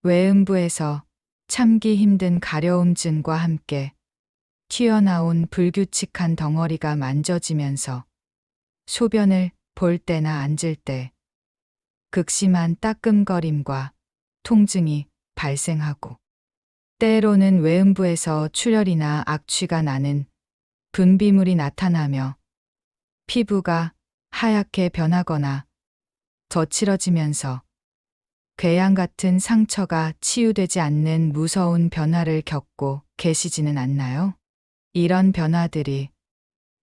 외음부에서 참기 힘든 가려움증과 함께 튀어나온 불규칙한 덩어리가 만져지면서 소변을 볼 때나 앉을 때 극심한 따끔거림과 통증이 발생하고, 때로는 외음부에서 출혈이나 악취가 나는 분비물이 나타나며 피부가 하얗게 변하거나 거칠어지면서 궤양 같은 상처가 치유되지 않는 무서운 변화를 겪고 계시지는 않나요? 이런 변화들이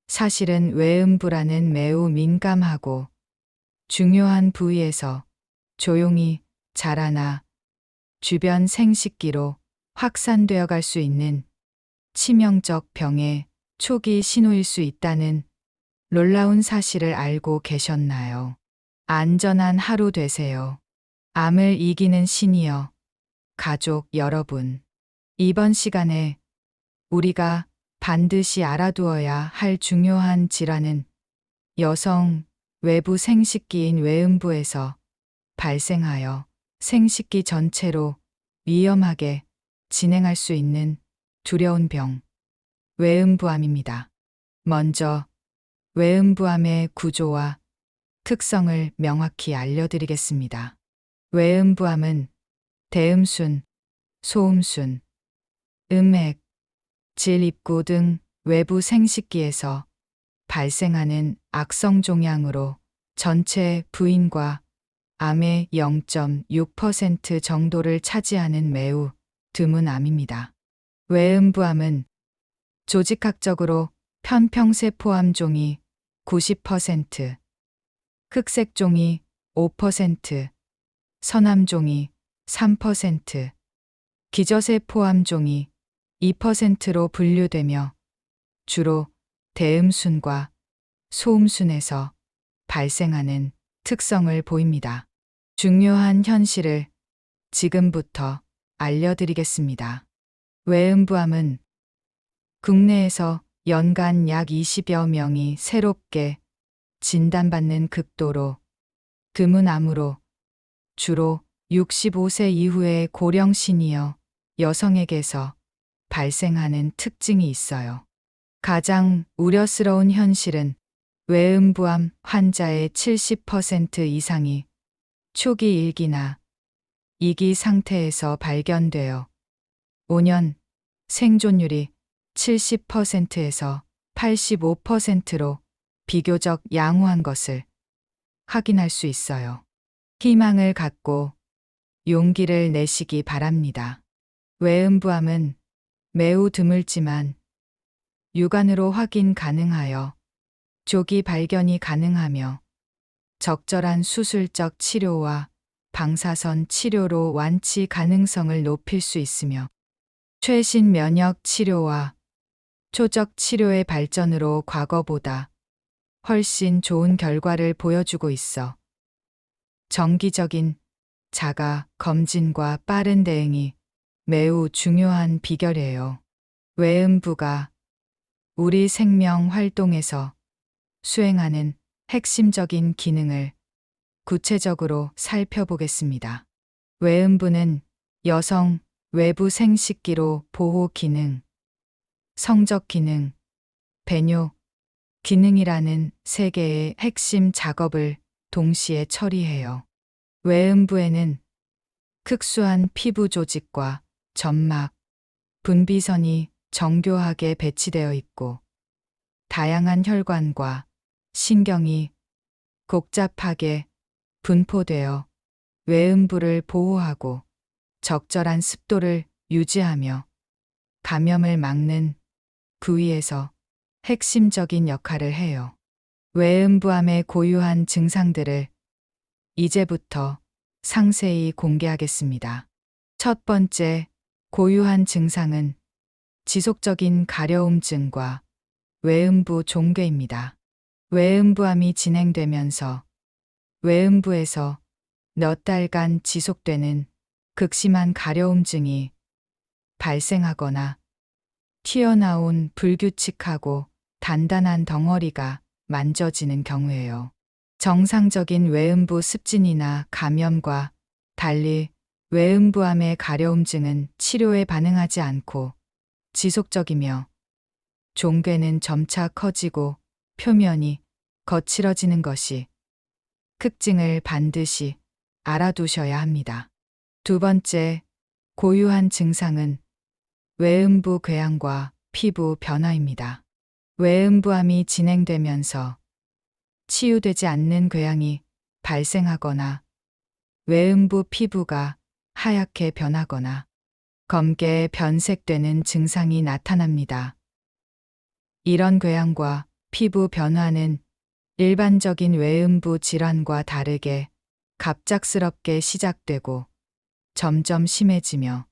사실은 외음부라는 매우 민감하고 중요한 부위에서 조용히 자라나 주변 생식기로 확산되어 갈 수 있는 치명적 병의 초기 신호일 수 있다는 놀라운 사실을 알고 계셨나요? 안전한 하루 되세요. 암을 이기는 시니어 가족 여러분, 이번 시간에 우리가 반드시 알아두어야 할 중요한 질환은 여성 외부 생식기인 외음부에서 발생하여 생식기 전체로 위험하게 진행할 수 있는 두려운 병, 외음부암입니다. 먼저 외음부암의 구조와 특성을 명확히 알려드리겠습니다. 외음부암은 대음순, 소음순, 음액, 질 입구 등 외부 생식기에서 발생하는 악성 종양으로 전체 부인과 암의 0.6% 정도를 차지하는 매우 드문 암입니다. 외음부암은 조직학적으로 편평세포암종이 90%, 흑색종이 5%, 선암종이 3%, 기저세포암종이 2%로 분류되며 주로 대음순과 소음순에서 발생하는 특성을 보입니다. 중요한 현실을 지금부터 알려드리겠습니다. 외음부암은 국내에서 연간 약 20여 명이 새롭게 진단받는 극도로 드문 암으로 주로 65세 이후의 고령 시니어 여성에게서 발생하는 특징이 있어요. 가장 우려스러운 현실은 외음부암 환자의 70% 이상이 초기 1기나 2기 상태에서 발견되어 5년 생존율이 70%에서 85%로 비교적 양호한 것을 확인할 수 있어요. 희망을 갖고 용기를 내시기 바랍니다. 외음부암은 매우 드물지만 육안으로 확인 가능하여 조기 발견이 가능하며 적절한 수술적 치료와 방사선 치료로 완치 가능성을 높일 수 있으며, 최신 면역 치료와 초적 치료의 발전으로 과거보다 훨씬 좋은 결과를 보여주고 있어 정기적인 자가 검진과 빠른 대응이 매우 중요한 비결이에요. 외음부가 우리 생명 활동에서 수행하는 핵심적인 기능을 구체적으로 살펴보겠습니다. 외음부는 여성 외부 생식기로 보호 기능, 성적 기능, 배뇨 기능이라는 세 개의 핵심 작업을 동시에 처리해요. 외음부에는 특수한 피부 조직과 점막, 분비선이 정교하게 배치되어 있고, 다양한 혈관과 신경이 복잡하게 분포되어 외음부를 보호하고 적절한 습도를 유지하며 감염을 막는 부위에서 핵심적인 역할을 해요. 외음부암의 고유한 증상들을 이제부터 상세히 공개하겠습니다. 첫 번째 고유한 증상은 지속적인 가려움증과 외음부 종괴입니다. 외음부암이 진행되면서 외음부에서 몇 달간 지속되는 극심한 가려움증이 발생하거나 튀어나온 불규칙하고 단단한 덩어리가 만져지는 경우예요. 정상적인 외음부 습진이나 감염과 달리 외음부암의 가려움증은 치료에 반응하지 않고 지속적이며 종괴는 점차 커지고 표면이 거칠어지는 것이 특징을 반드시 알아두셔야 합니다. 두 번째, 고유한 증상은 외음부 궤양과 피부 변화입니다. 외음부암이 진행되면서 치유되지 않는 궤양이 발생하거나 외음부 피부가 하얗게 변하거나 검게 변색되는 증상이 나타납니다. 이런 궤양과 피부 변화는 일반적인 외음부 질환과 다르게 갑작스럽게 시작되고 점점 심해지며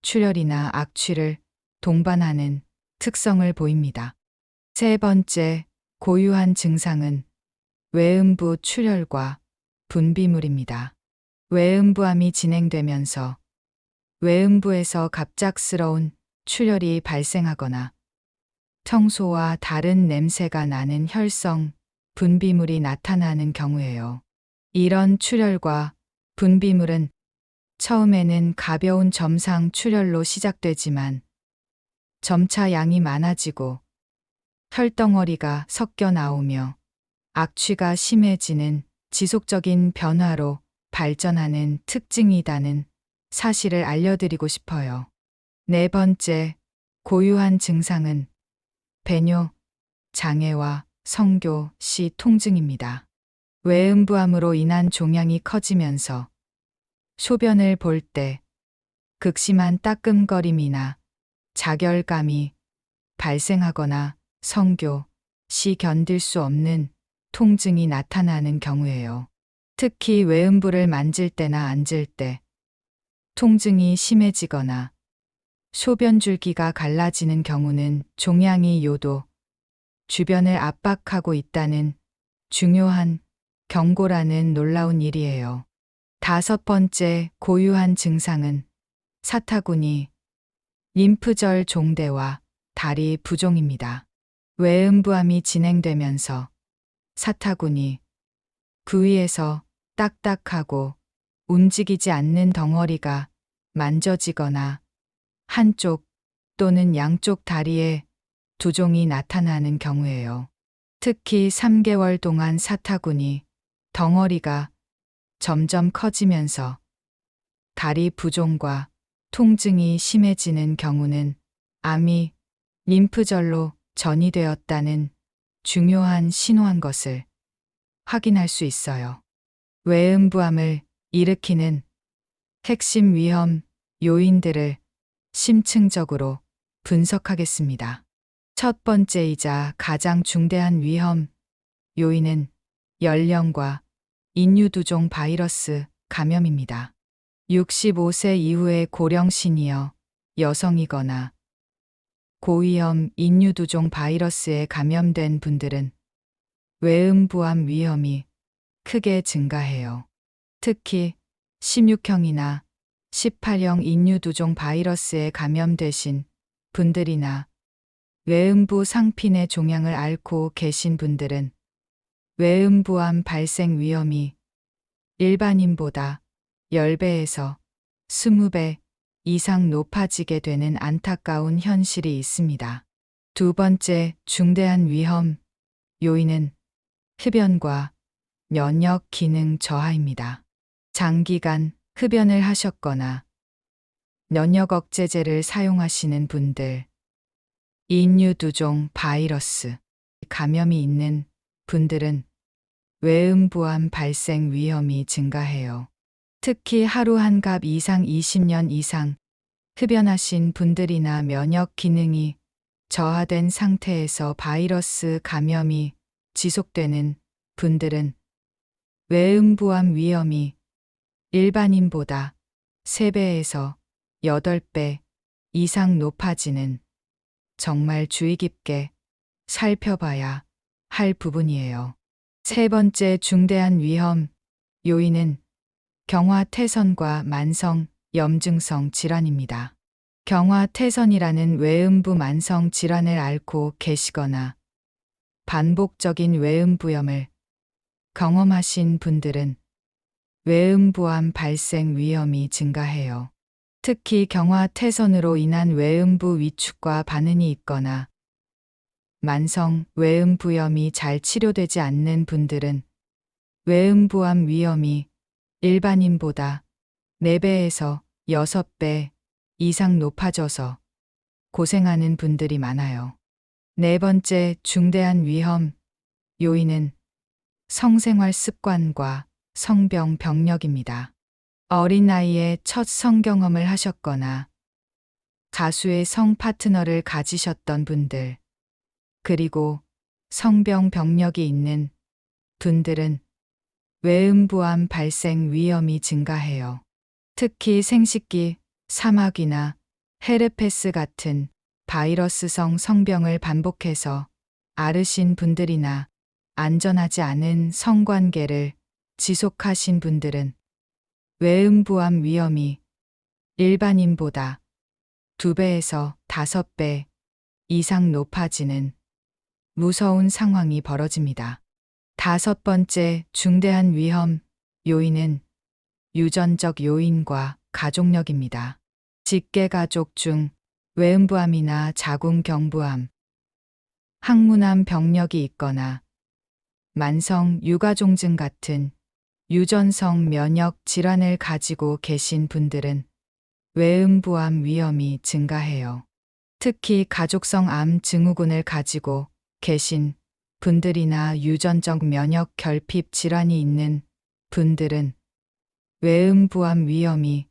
출혈이나 악취를 동반하는 특성을 보입니다. 세 번째, 고유한 증상은 외음부 출혈과 분비물입니다. 외음부암이 진행되면서 외음부에서 갑작스러운 출혈이 발생하거나 청소와 다른 냄새가 나는 혈성 분비물이 나타나는 경우예요. 이런 출혈과 분비물은 처음에는 가벼운 점상 출혈로 시작되지만 점차 양이 많아지고 혈덩어리가 섞여 나오며 악취가 심해지는 지속적인 변화로 발전하는 특징이라는 사실을 알려드리고 싶어요. 네 번째, 고유한 증상은 배뇨, 장애와 성교 시 통증입니다. 외음부암으로 인한 종양이 커지면서 소변을 볼 때 극심한 따끔거림이나 자결감이 발생하거나 성교 시 견딜 수 없는 통증이 나타나는 경우예요. 특히 외음부를 만질 때나 앉을 때 통증이 심해지거나 소변줄기가 갈라지는 경우는 종양이 요도 주변을 압박하고 있다는 중요한 경고라는 놀라운 일이에요. 다섯 번째, 고유한 증상은 사타구니, 림프절 종대와 다리 부종입니다. 외음부암이 진행되면서 사타구니, 그 위에서 딱딱하고 움직이지 않는 덩어리가 만져지거나 한쪽 또는 양쪽 다리에 두종이 나타나는 경우예요. 특히 3개월 동안 사타구니, 덩어리가 점점 커지면서 다리 부종과 통증이 심해지는 경우는 암이 림프절로 전이되었다는 중요한 신호인 것을 확인할 수 있어요. 외음부암을 일으키는 핵심 위험 요인들을 심층적으로 분석하겠습니다. 첫 번째이자 가장 중대한 위험 요인은 연령과 인유두종 바이러스 감염입니다. 65세 이후의 고령 시니어 여성이거나 고위험 인유두종 바이러스에 감염된 분들은 외음부암 위험이 크게 증가해요. 특히 16형이나 18형 인유두종 바이러스에 감염되신 분들이나 외음부 상핀의 종양을 앓고 계신 분들은 외음부암 발생 위험이 일반인보다 10배에서 20배 이상 높아지게 되는 안타까운 현실이 있습니다. 두 번째 중대한 위험 요인은 흡연과 면역 기능 저하입니다. 장기간 흡연을 하셨거나 면역 억제제를 사용하시는 분들, 인유두종 바이러스 감염이 있는 분들은 외음부암 발생 위험이 증가해요. 특히 하루 한 갑 이상 20년 이상 흡연하신 분들이나 면역 기능이 저하된 상태에서 바이러스 감염이 지속되는 분들은 외음부암 위험이 일반인보다 3배에서 8배 이상 높아지는 정말 주의 깊게 살펴봐야 할 부분이에요. 세 번째 중대한 위험 요인은 경화태선과 만성 염증성 질환입니다. 경화태선이라는 외음부 만성 질환을 앓고 계시거나 반복적인 외음부염을 경험하신 분들은 외음부암 발생 위험이 증가해요. 특히 경화태선으로 인한 외음부 위축과 반응이 있거나 만성 외음부염이 잘 치료되지 않는 분들은 외음부암 위험이 일반인보다 4배에서 6배 이상 높아져서 고생하는 분들이 많아요. 네 번째 중대한 위험 요인은 성생활 습관과 성병 병력입니다. 어린 나이에 첫 성경험을 하셨거나 가수의 성 파트너를 가지셨던 분들, 그리고 성병 병력이 있는 분들은 외음부암 발생 위험이 증가해요. 특히 생식기, 사마귀나 헤르페스 같은 바이러스성 성병을 반복해서 앓으신 분들이나 안전하지 않은 성관계를 지속하신 분들은 외음부암 위험이 일반인보다 2배에서 5배 이상 높아지는 무서운 상황이 벌어집니다. 다섯 번째 중대한 위험 요인은 유전적 요인과 가족력입니다. 직계 가족 중 외음부암이나 자궁경부암, 항문암 병력이 있거나 만성 유가종증 같은 유전성 면역 질환을 가지고 계신 분들은 외음부암 위험이 증가해요. 특히 가족성 암 증후군을 가지고 계신 분들이나 유전적 면역 결핍 질환이 있는 분들은 외음부암 위험이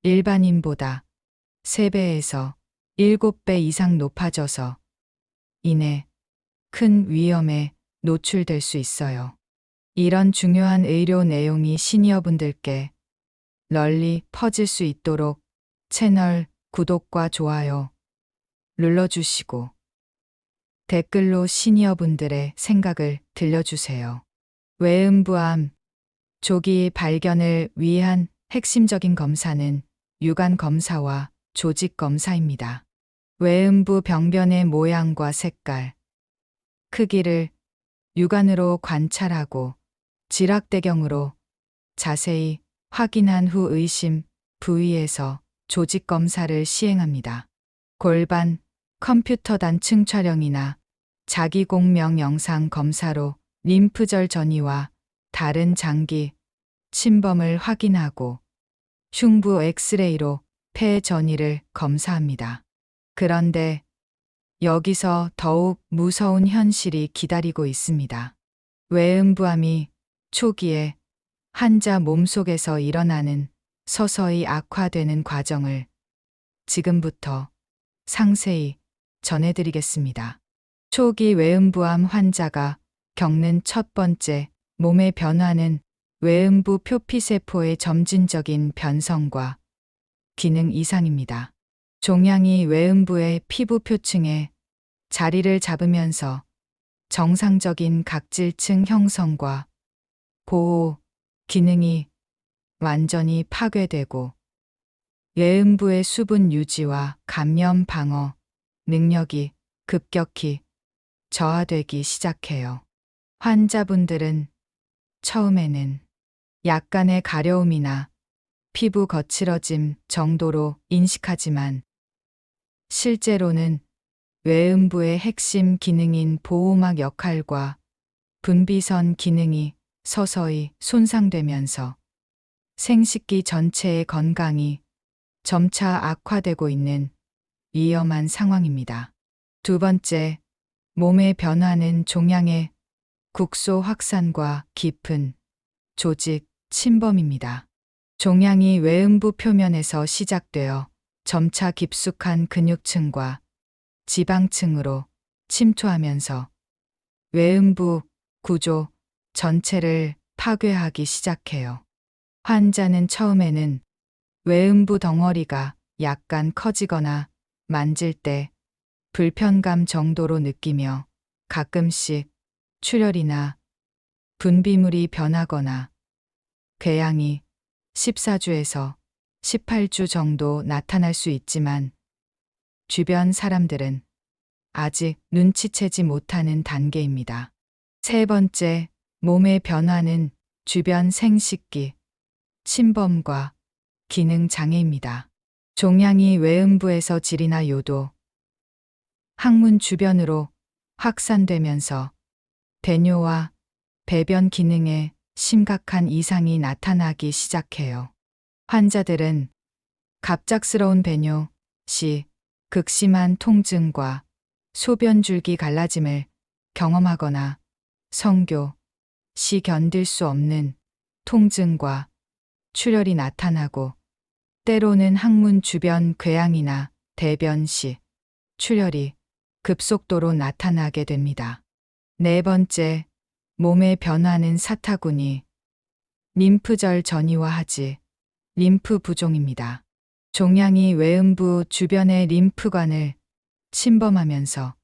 일반인보다 3배에서 7배 이상 높아져서 이내 큰 위험에 노출될 수 있어요. 이런 중요한 의료 내용이 시니어분들께 널리 퍼질 수 있도록 채널 구독과 좋아요 눌러주시고 댓글로 시니어분들의 생각을 들려주세요. 외음부암 조기 발견을 위한 핵심적인 검사는 유관 검사와 조직 검사입니다. 외음부 병변의 모양과 색깔, 크기를 육안으로 관찰하고 지락대경으로 자세히 확인한 후 의심 부위에서 조직 검사를 시행합니다. 골반, 컴퓨터 단층 촬영이나 자기공명 영상 검사로 림프절 전이와 다른 장기 침범을 확인하고 흉부 엑스레이로 폐 전이를 검사합니다. 그런데 여기서 더욱 무서운 현실이 기다리고 있습니다. 외음부암이 초기에 환자 몸속에서 일어나는 서서히 악화되는 과정을 지금부터 상세히 전해드리겠습니다. 초기 외음부암 환자가 겪는 첫 번째 몸의 변화는 외음부 표피세포의 점진적인 변성과 기능 이상입니다. 종양이 외음부의 피부 표층에 자리를 잡으면서 정상적인 각질층 형성과 보호 기능이 완전히 파괴되고 외음부의 수분 유지와 감염 방어 능력이 급격히 저하되기 시작해요. 환자분들은 처음에는 약간의 가려움이나 피부 거칠어짐 정도로 인식하지만 실제로는 외음부의 핵심 기능인 보호막 역할과 분비선 기능이 서서히 손상되면서 생식기 전체의 건강이 점차 악화되고 있는 위험한 상황입니다. 두 번째, 몸의 변화는 종양의 국소 확산과 깊은 조직 침범입니다. 종양이 외음부 표면에서 시작되어 점차 깊숙한 근육층과 지방층으로 침투하면서 외음부 구조 전체를 파괴하기 시작해요. 환자는 처음에는 외음부 덩어리가 약간 커지거나 만질 때 불편감 정도로 느끼며 가끔씩 출혈이나 분비물이 변하거나 궤양이 14주에서 18주 정도 나타날 수 있지만 주변 사람들은 아직 눈치채지 못하는 단계입니다. 세 번째, 몸의 변화는 주변 생식기, 침범과 기능 장애입니다. 종양이 외음부에서 질이나 요도, 항문 주변으로 확산되면서 배뇨와 배변 기능에 심각한 이상이 나타나기 시작해요. 환자들은 갑작스러운 배뇨 시 극심한 통증과 소변줄기 갈라짐을 경험하거나 성교 시 견딜 수 없는 통증과 출혈이 나타나고 때로는 항문 주변 궤양이나 대변 시 출혈이 급속도로 나타나게 됩니다. 네 번째, 몸의 변화는 사타구니, 림프절 전이와하지, 림프 부종입니다. 종양이 외음부 주변의 림프관을 침범하면서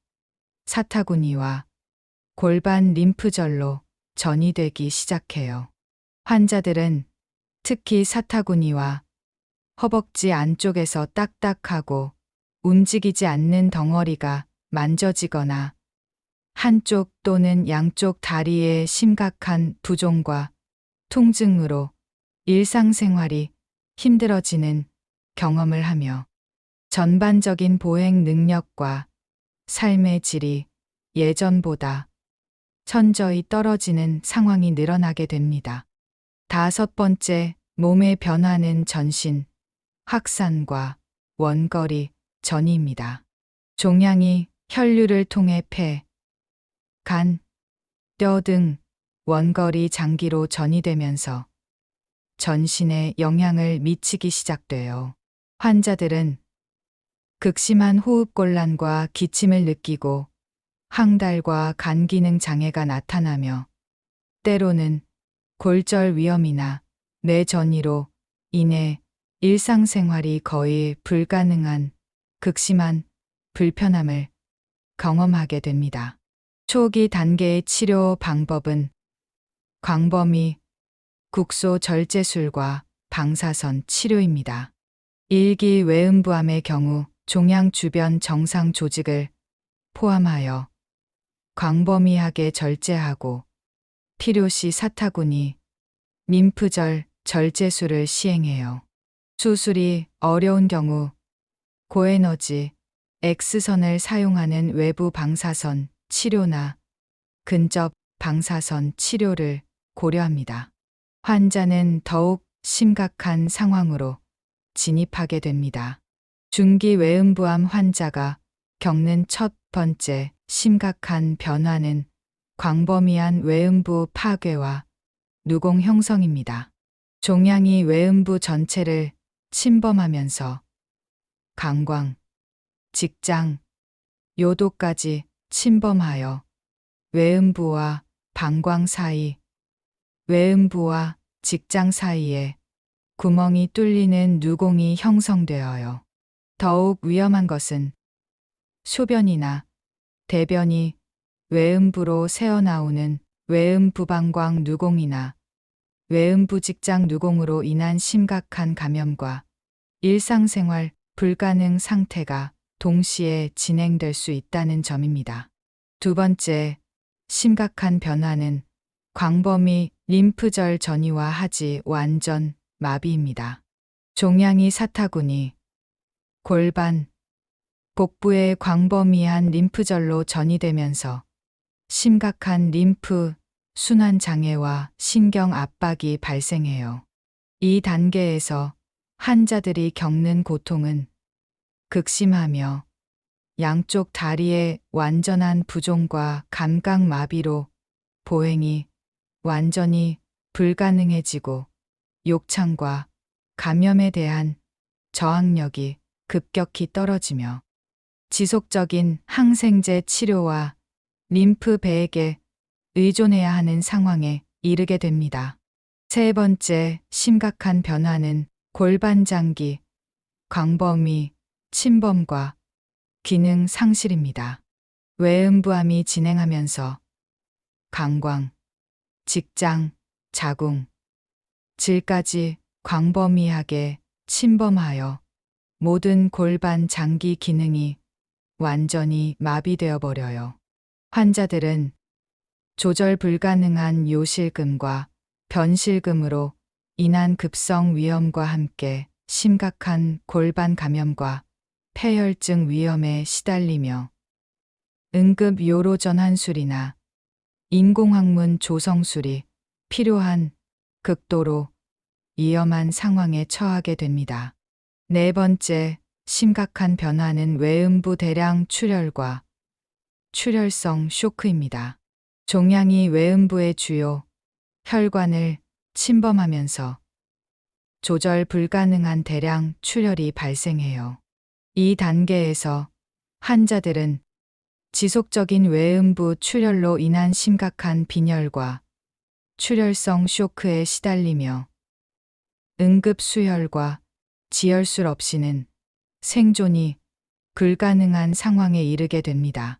사타구니와 골반 림프절로 전이되기 시작해요. 환자들은 특히 사타구니와 허벅지 안쪽에서 딱딱하고 움직이지 않는 덩어리가 만져지거나 한쪽 또는 양쪽 다리의 심각한 부종과 통증으로 일상생활이 힘들어지는 경험을 하며 전반적인 보행 능력과 삶의 질이 예전보다 천저히 떨어지는 상황이 늘어나게 됩니다. 다섯 번째, 몸의 변화는 전신, 확산과 원거리 전이입니다. 종양이 혈류를 통해 폐, 간, 뼈 등 원거리 장기로 전이되면서 전신에 영향을 미치기 시작돼요. 환자들은 극심한 호흡곤란과 기침을 느끼고 항달과 간 기능 장애가 나타나며 때로는 골절 위험이나 뇌전이로 인해 일상생활이 거의 불가능한 극심한 불편함을 경험하게 됩니다. 초기 단계의 치료 방법은 광범위 국소 절제술과 방사선 치료입니다. 일기 외음부암의 경우 종양 주변 정상 조직을 포함하여 광범위하게 절제하고 필요시 사타구니, 림프절 절제술을 시행해요. 수술이 어려운 경우 고에너지 X선을 사용하는 외부 방사선 치료나 근접 방사선 치료를 고려합니다. 환자는 더욱 심각한 상황으로 진입하게 됩니다. 중기 외음부암 환자가 겪는 첫 번째 심각한 변화는 광범위한 외음부 파괴와 누공 형성입니다. 종양이 외음부 전체를 침범하면서 강광, 직장, 요도까지 침범하여 외음부와 방광 사이, 외음부와 직장 사이에 구멍이 뚫리는 누공이 형성되어요. 더욱 위험한 것은 소변이나 대변이 외음부로 새어나오는 외음부방광 누공이나 외음부 직장 누공으로 인한 심각한 감염과 일상생활 불가능 상태가 동시에 진행될 수 있다는 점입니다. 두 번째, 심각한 변화는 광범위 림프절 전이와하지 완전 마비입니다. 종양이 사타구니, 골반, 복부의 광범위한 림프절로 전이되면서 심각한 림프 순환 장애와 신경 압박이 발생해요. 이 단계에서 환자들이 겪는 고통은 극심하며 양쪽 다리의 완전한 부종과 감각 마비로 보행이 완전히 불가능해지고 욕창과 감염에 대한 저항력이 급격히 떨어지며 지속적인 항생제 치료와 림프 배액에 의존해야 하는 상황에 이르게 됩니다. 세 번째 심각한 변화는 골반 장기, 광범위 침범과 기능 상실입니다. 외음부암이 진행하면서 강광, 직장, 자궁, 질까지 광범위하게 침범하여 모든 골반 장기 기능이 완전히 마비되어 버려요. 환자들은 조절 불가능한 요실금과 변실금으로 인한 급성 위험과 함께 심각한 골반 감염과 폐혈증 위험에 시달리며 응급 요로 전환술이나 인공항문 조성술이 필요한 극도로 위험한 상황에 처하게 됩니다. 네 번째, 심각한 변화는 외음부 대량 출혈과 출혈성 쇼크입니다. 종양이 외음부의 주요 혈관을 침범하면서 조절 불가능한 대량 출혈이 발생해요. 이 단계에서 환자들은 지속적인 외음부 출혈로 인한 심각한 빈혈과 출혈성 쇼크에 시달리며 응급수혈과 지혈술 없이는 생존이 불가능한 상황에 이르게 됩니다.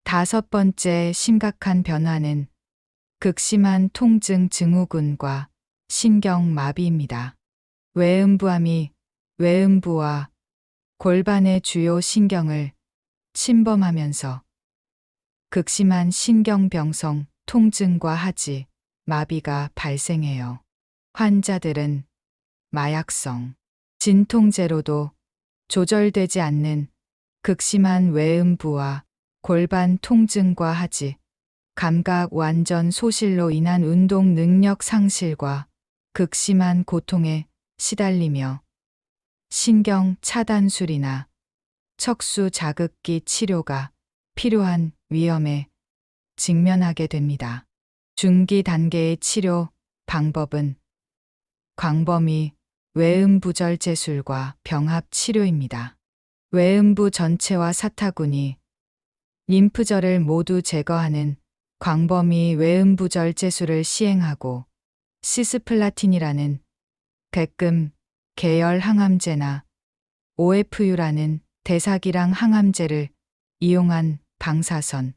다섯 번째 심각한 변화는 극심한 통증 증후군과 신경마비입니다. 외음부암이 외음부와 골반의 주요 신경을 침범하면서 극심한 신경병성 통증과 하지, 마비가 발생해요. 환자들은 마약성, 진통제로도 조절되지 않는 극심한 외음부와 골반 통증과 하지, 감각 완전 소실로 인한 운동 능력 상실과 극심한 고통에 시달리며 신경 차단술이나 척수 자극기 치료가 필요한 위험에 직면하게 됩니다. 중기 단계의 치료 방법은 광범위 외음부절제술과 병합 치료입니다. 외음부 전체와 사타구니, 림프절을 모두 제거하는 광범위 외음부절제술을 시행하고 시스플라틴이라는 백금 계열 항암제나 OFU라는 대사기랑 항암제를 이용한 방사선,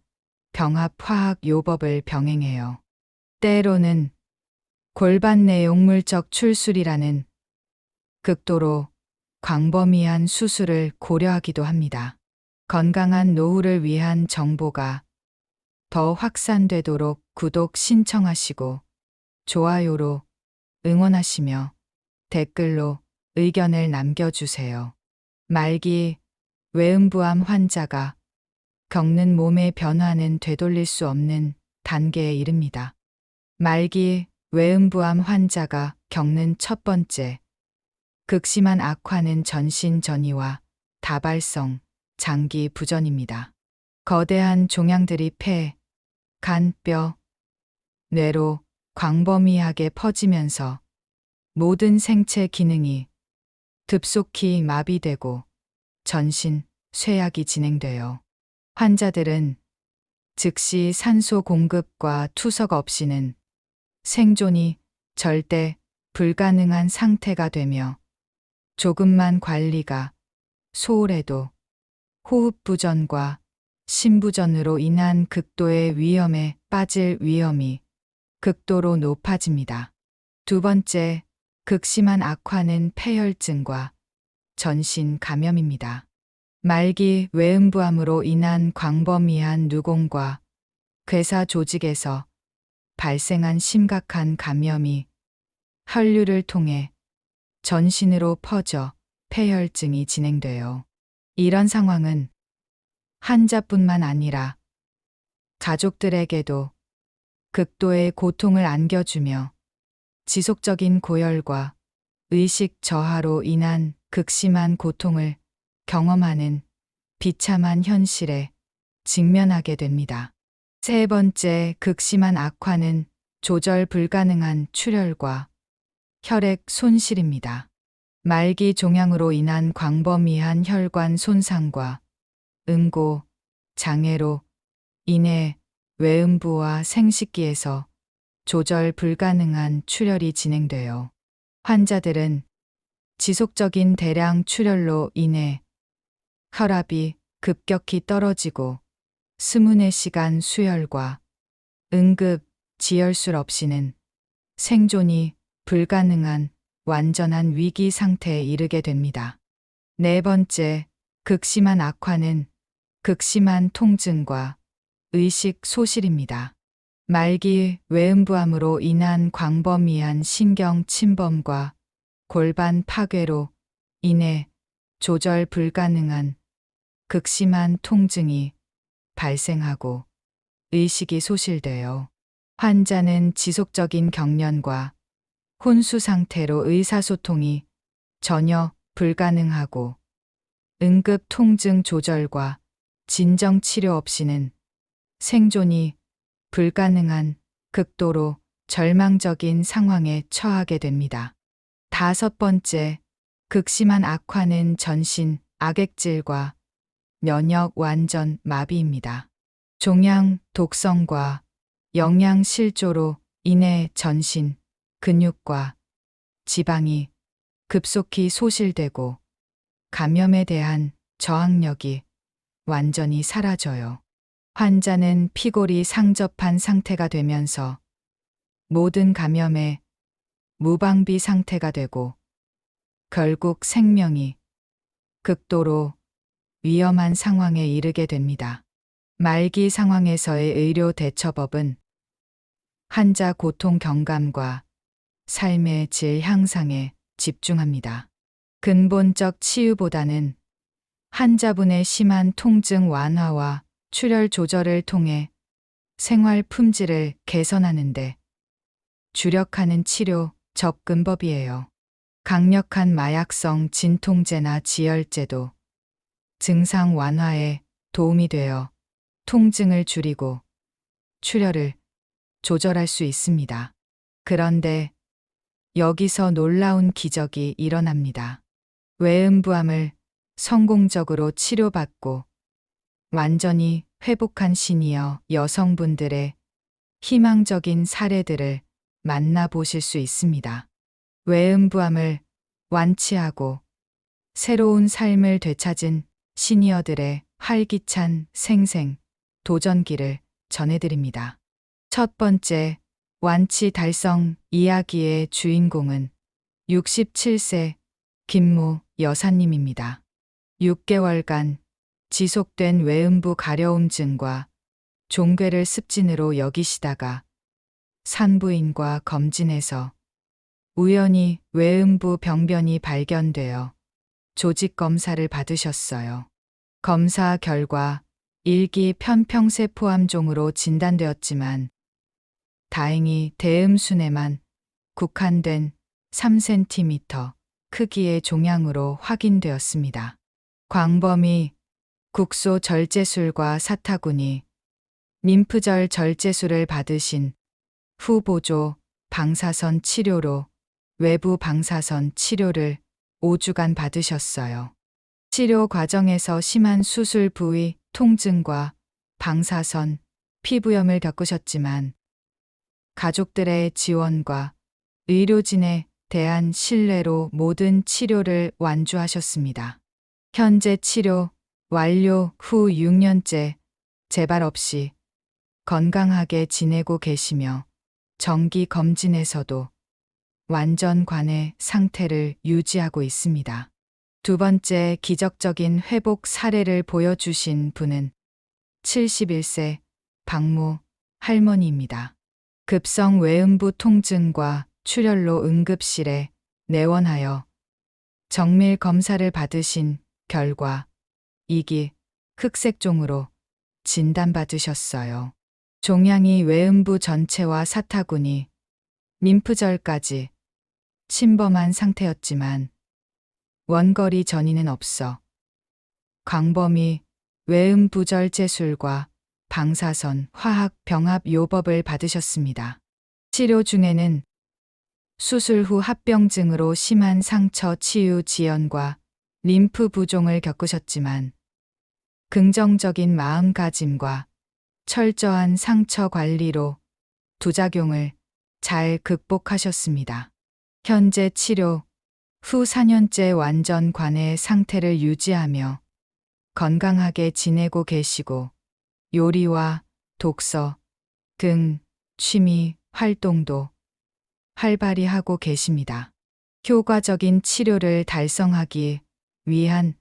병합 화학 요법을 병행해요. 때로는 골반 내용물적 출술이라는 극도로 광범위한 수술을 고려하기도 합니다. 건강한 노후를 위한 정보가 더 확산되도록 구독 신청하시고 좋아요로 응원하시며 댓글로 의견을 남겨주세요. 말기 외음부암 환자가 겪는 몸의 변화는 되돌릴 수 없는 단계에 이릅니다. 말기 외음부암 환자가 겪는 첫 번째 극심한 악화는 전신 전이와 다발성 장기 부전입니다. 거대한 종양들이 폐, 간, 뼈, 뇌로 광범위하게 퍼지면서 모든 생체 기능이 급속히 마비되고 전신 쇠약이 진행되어 환자들은 즉시 산소 공급과 투석 없이는 생존이 절대 불가능한 상태가 되며 조금만 관리가 소홀해도 호흡부전과 심부전으로 인한 극도의 위험에 빠질 위험이 극도로 높아집니다. 두 번째, 극심한 악화는 폐혈증과 전신 감염입니다. 말기 외음부암으로 인한 광범위한 누공과 괴사 조직에서 발생한 심각한 감염이 혈류를 통해 전신으로 퍼져 폐혈증이 진행되어 이런 상황은 환자뿐만 아니라 가족들에게도 극도의 고통을 안겨주며 지속적인 고열과 의식 저하로 인한 극심한 고통을 경험하는 비참한 현실에 직면하게 됩니다. 세 번째, 극심한 악화는 조절 불가능한 출혈과 혈액 손실입니다. 말기 종양으로 인한 광범위한 혈관 손상과 응고, 장애로 인해 외음부와 생식기에서 조절 불가능한 출혈이 진행되어 환자들은 지속적인 대량 출혈로 인해 혈압이 급격히 떨어지고 스문의 시간 수혈과 응급 지혈술 없이는 생존이 불가능한 완전한 위기 상태에 이르게 됩니다. 네 번째, 극심한 악화는 극심한 통증과 의식 소실입니다. 말기 외음부암으로 인한 광범위한 신경 침범과 골반 파괴로 인해 조절 불가능한 극심한 통증이 발생하고 의식이 소실되어 환자는 지속적인 경련과 혼수 상태로 의사소통이 전혀 불가능하고 응급 통증 조절과 진정 치료 없이는 생존이 불가능한 극도로 절망적인 상황에 처하게 됩니다. 5번째, 극심한 악화는 전신 악액질과 면역 완전 마비입니다. 종양 독성과 영양 실조로 인해 전신 근육과 지방이 급속히 소실되고 감염에 대한 저항력이 완전히 사라져요. 환자는 피골이 상접한 상태가 되면서 모든 감염에 무방비 상태가 되고 결국 생명이 극도로 위험한 상황에 이르게 됩니다. 말기 상황에서의 의료 대처법은 환자 고통 경감과 삶의 질 향상에 집중합니다. 근본적 치유보다는 환자분의 심한 통증 완화와 출혈 조절을 통해 생활 품질을 개선하는 데 주력하는 치료 접근법이에요. 강력한 마약성 진통제나 지혈제도 증상 완화에 도움이 되어 통증을 줄이고 출혈을 조절할 수 있습니다. 그런데 여기서 놀라운 기적이 일어납니다. 외음부암을 성공적으로 치료받고 완전히 회복한 시니어 여성분들의 희망적인 사례들을 만나보실 수 있습니다. 외음부암을 완치하고 새로운 삶을 되찾은 시니어들의 활기찬 생생 도전기를 전해드립니다. 첫 번째, 완치 달성 이야기의 주인공은 67세 김모 여사님입니다. 6개월간 지속된 외음부 가려움증과 종괴를 습진으로 여기시다가 산부인과 검진에서 우연히 외음부 병변이 발견되어 조직 검사를 받으셨어요. 검사 결과 일기 편평세포암종으로 진단되었지만 다행히 대음순에만 국한된 3cm 크기의 종양으로 확인되었습니다. 광범위 국소 절제술과 사타구니, 림프절 절제술을 받으신 후 보조 방사선 치료로 외부 방사선 치료를 5주간 받으셨어요. 치료 과정에서 심한 수술 부위 통증과 방사선, 피부염을 겪으셨지만 가족들의 지원과 의료진에 대한 신뢰로 모든 치료를 완주하셨습니다. 현재 치료 완료 후 6년째 재발 없이 건강하게 지내고 계시며 정기 검진에서도 완전 관해 상태를 유지하고 있습니다. 두 번째 기적적인 회복 사례를 보여주신 분은 71세 박모 할머니입니다. 급성 외음부 통증과 출혈로 응급실에 내원하여 정밀 검사를 받으신 결과 2기 흑색종으로 진단받으셨어요. 종양이 외음부 전체와 사타구니, 림프절까지 침범한 상태였지만 원거리 전이는 없어 광범위 외음부절제술과 방사선 화학 병합 요법을 받으셨습니다. 치료 중에는 수술 후 합병증으로 심한 상처 치유 지연과 림프 부종을 겪으셨지만 긍정적인 마음가짐과 철저한 상처 관리로 부작용을 잘 극복하셨습니다. 현재 치료 후 4년째 완전 관해 상태를 유지하며 건강하게 지내고 계시고 요리와 독서 등 취미 활동도 활발히 하고 계십니다. 효과적인 치료를 달성하기 위한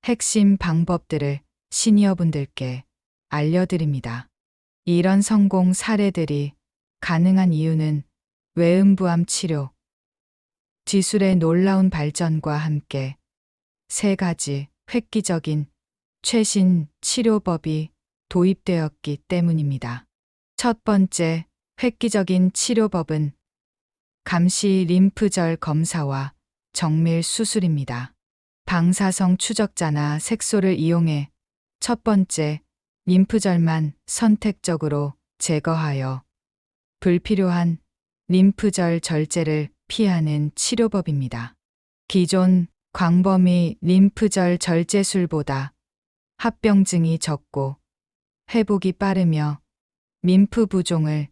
핵심 방법들을 시니어분들께 알려드립니다. 이런 성공 사례들이 가능한 이유는 외음부암 치료, 기술의 놀라운 발전과 함께 세 가지 획기적인 최신 치료법이 도입되었기 때문입니다. 첫 번째 획기적인 치료법은 감시 림프절 검사와 정밀 수술입니다. 방사성 추적자나 색소를 이용해 첫 번째 림프절만 선택적으로 제거하여 불필요한 림프절 절제를 피하는 치료법입니다. 기존 광범위 림프절 절제술보다 합병증이 적고 회복이 빠르며 림프 부종을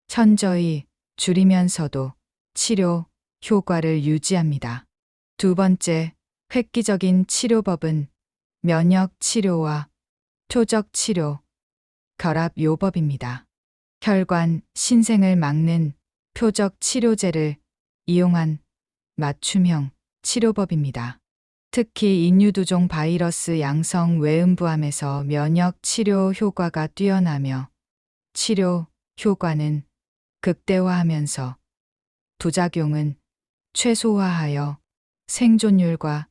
현저히 줄이면서도 치료 효과를 유지합니다. 두 번째 획기적인 치료법은 면역 치료와 표적 치료, 결합 요법입니다. 혈관 신생을 막는 표적 치료제를 이용한 맞춤형 치료법입니다. 특히 인유두종 바이러스 양성 외음부암에서 면역 치료 효과가 뛰어나며 치료 효과는 극대화하면서 부작용은 최소화하여 생존율과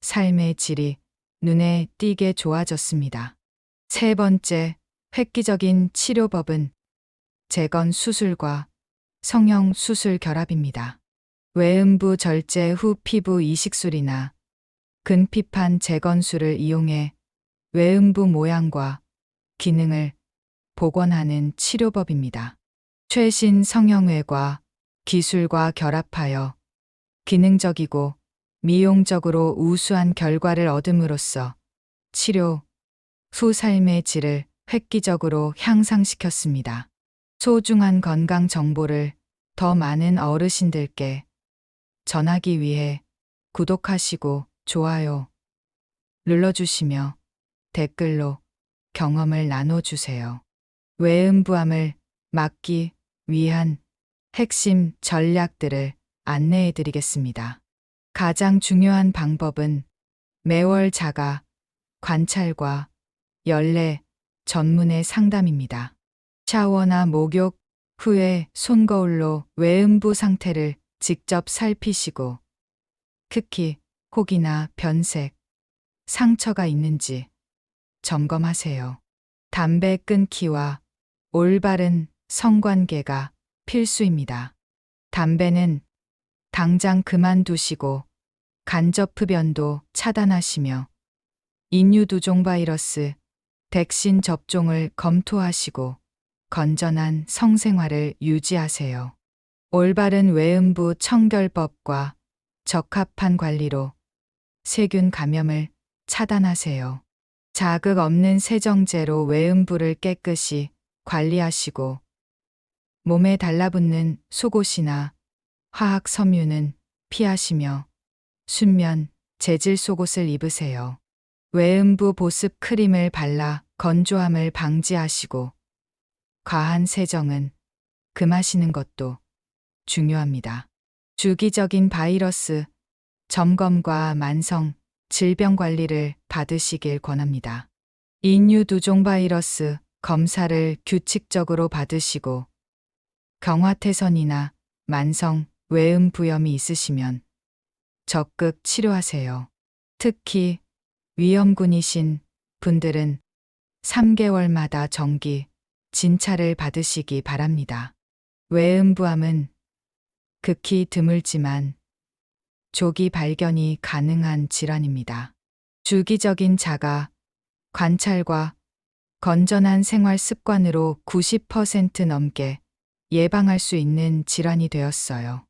삶의 질이 눈에 띄게 좋아졌습니다. 세 번째 획기적인 치료법은 재건 수술과 성형 수술 결합입니다. 외음부 절제 후 피부 이식술이나 근피판 재건술을 이용해 외음부 모양과 기능을 복원하는 치료법입니다. 최신 성형외과 기술과 결합하여 기능적이고 미용적으로 우수한 결과를 얻음으로써 치료 후 삶의 질을 획기적으로 향상시켰습니다. 소중한 건강 정보를 더 많은 어르신들께 전하기 위해 구독하시고 좋아요 눌러주시며 댓글로 경험을 나눠주세요. 외음부암을 막기 위한 핵심 전략들을 안내해 드리겠습니다. 가장 중요한 방법은 매월 자가 관찰과 연례 전문의 상담입니다. 샤워나 목욕 후에 손거울로 외음부 상태를 직접 살피시고 특히 혹이나 변색, 상처가 있는지 점검하세요. 담배 끊기와 올바른 성관계가 필수입니다. 담배는 당장 그만두시고 간접 흡연도 차단하시며 인유두종 바이러스 백신 접종을 검토하시고 건전한 성생활을 유지하세요. 올바른 외음부 청결법과 적합한 관리로 세균 감염을 차단하세요. 자극 없는 세정제로 외음부를 깨끗이 관리하시고 몸에 달라붙는 속옷이나 화학 섬유는 피하시며 순면, 재질 속옷을 입으세요. 외음부 보습 크림을 발라 건조함을 방지하시고 과한 세정은 금하시는 것도 중요합니다. 주기적인 바이러스 점검과 만성 질병 관리를 받으시길 권합니다. 인유두종 바이러스 검사를 규칙적으로 받으시고 경화태선이나 만성 외음부염이 있으시면 적극 치료하세요. 특히 위험군이신 분들은 3개월마다 정기 진찰을 받으시기 바랍니다. 외음부암은 극히 드물지만 조기 발견이 가능한 질환입니다. 주기적인 자가 관찰과 건전한 생활 습관으로 90% 넘게 예방할 수 있는 질환이 되었어요.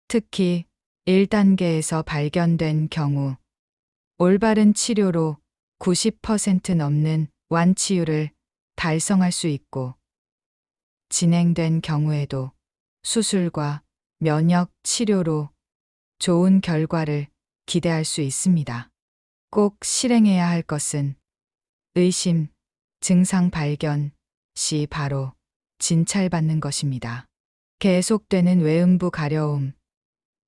특히 1단계에서 발견된 경우 올바른 치료로 90% 넘는 완치율을 달성할 수 있고 진행된 경우에도 수술과 면역 치료로 좋은 결과를 기대할 수 있습니다. 꼭 실행해야 할 것은 의심, 증상 발견 시 바로 진찰받는 것입니다. 계속되는 외음부 가려움,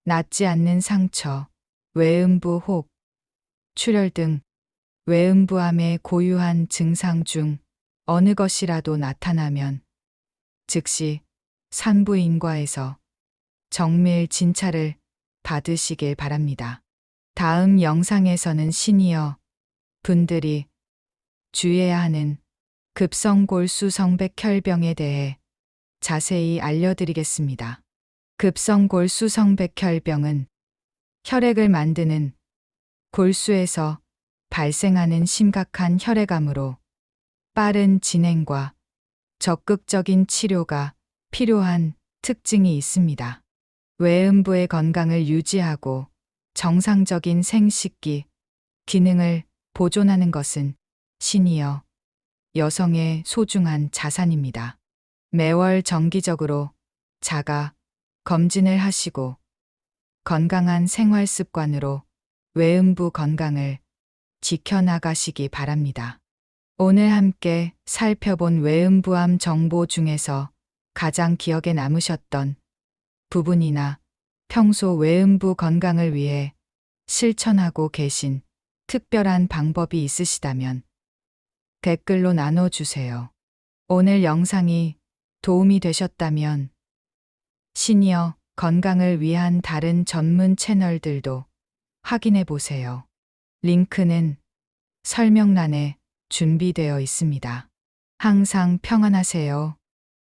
낫지 않는 상처, 외음부 혹, 출혈 등 외음부암의 고유한 증상 중 어느 것이라도 나타나면 즉시 산부인과에서 정밀 진찰을 받으시길 바랍니다. 다음 영상에서는 시니어 분들이 주의해야 하는 급성골수 성백혈병에 대해 자세히 알려드리겠습니다. 급성골수 성백혈병은 혈액을 만드는 골수에서 발생하는 심각한 혈액암으로 빠른 진행과 적극적인 치료가 필요한 특징이 있습니다. 외음부의 건강을 유지하고 정상적인 생식기 기능을 보존하는 것은 시니어 여성의 소중한 자산입니다. 매월 정기적으로 자가 검진을 하시고 건강한 생활 습관으로 외음부 건강을 지켜나가시기 바랍니다. 오늘 함께 살펴본 외음부암 정보 중에서 가장 기억에 남으셨던 부분이나 평소 외음부 건강을 위해 실천하고 계신 특별한 방법이 있으시다면 댓글로 나눠주세요. 오늘 영상이 도움이 되셨다면 시니어 건강을 위한 다른 전문 채널들도 확인해 보세요. 링크는 설명란에 준비되어 있습니다. 항상 평안하세요.